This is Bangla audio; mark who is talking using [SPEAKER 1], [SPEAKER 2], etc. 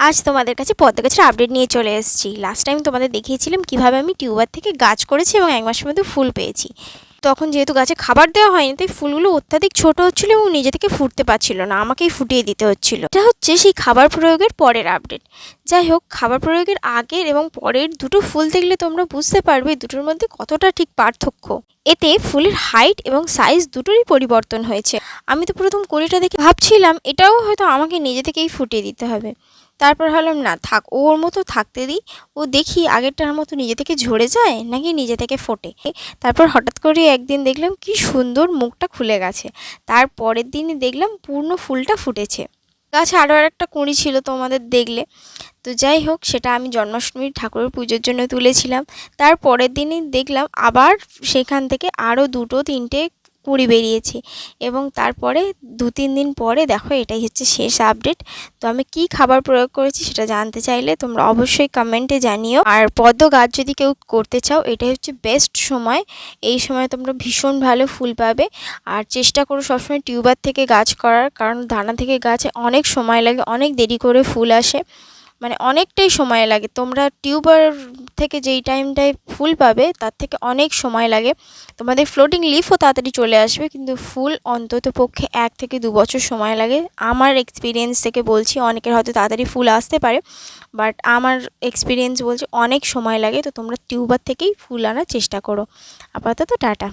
[SPEAKER 1] আজ তোমাদের কাছে পদ্ম গাছের আপডেট নিয়ে চলে এসেছি। লাস্ট টাইম তোমাদের দেখিয়েছিলাম কিভাবে আমি টিউবার থেকে গাছ করেছি এবং 1 মাসের মধ্যে ফুল পেয়েছি। তখন যেহেতু গাছে খাবার দেওয়া হয়নি তাই ফুলগুলো অত্যাধিক ছোট হচ্ছিল এবং নিজে থেকে ফুটতে পারছিল না, আমাকেই ফুটিয়ে দিতে হচ্ছিল। এটা হচ্ছে সেই খাবার প্রয়োগের পরের আপডেট। যাই হোক, খাবার প্রয়োগের আগের এবং পরের দুটো ফুল দেখলে তোমরা বুঝতে পারবে দুটোর মধ্যে কতটা ঠিক পার্থক্য। এতে ফুলের হাইট এবং সাইজ দুটোরই পরিবর্তন হয়েছে। আমি তো প্রথম কলিটা দেখে ভাবছিলাম এটাও হয়তো আমাকে নিজে থেকেই ফুটিয়ে দিতে হবে। তারপর ভাবলাম না থাক, ওর মতো থাকতে দিই, ও দেখি আগেরটার মতো নিজে থেকে ঝরে যায় নাকি নিজে থেকে ফোটে। তারপর হঠাৎ করে একদিন দেখলাম কি সুন্দর মুখটা খুলে গেছে। তার পরের দিনই দেখলাম পূর্ণ ফুলটা ফুটেছে। গাছে আরও একটা কুঁড়ি ছিল তোমাদের দেখলে। তো যাই হোক, সেটা আমি জন্মাষ্টমীর ঠাকুরের পুজোর জন্য তুলেছিলাম। তার পরের দিনই দেখলাম আবার সেখান থেকে আরও দুটো তিনটে কুঁড়ি বেরিয়েছে এবং তারপরে 2-3 দিন পরে দেখো এটাই হচ্ছে শেষ আপডেট। তো আমি কি খাবার প্রয়োগ করেছি সেটা জানতে চাইলে তোমরা অবশ্যই কমেন্টে জানিও। আর পদ্ম গাছ যদি কেউ করতে চাও এটাই হচ্ছে বেস্ট সময়। এই সময় তোমরা ভীষণ ভালো ফুল পাবে। আর চেষ্টা করো সবসময় টিউবার থেকে গাছ করার, কারণ দানা থেকে গাছে অনেক সময় লাগে, অনেক দেরি করে ফুল আসে, মানে অনেকটাই সময় লাগে। তোমরা টিউবার থেকে যেই টাইমটায় ফুল পাবে তার থেকে অনেক সময় লাগে। তোমাদের ফ্লোটিং লিফও তাড়াতাড়ি চলে আসবে, কিন্তু ফুল অন্তত পক্ষে 1 থেকে 2 বছর সময় লাগে। আমার এক্সপিরিয়েন্স থেকে বলছি, অনেকের হয়তো তাড়াতাড়ি ফুল আসতে পারে, বাট আমার এক্সপিরিয়েন্স বলছে অনেক সময় লাগে। তো তোমরা টিউবার থেকেই ফুল আনার চেষ্টা করো। আপাতত টাটা।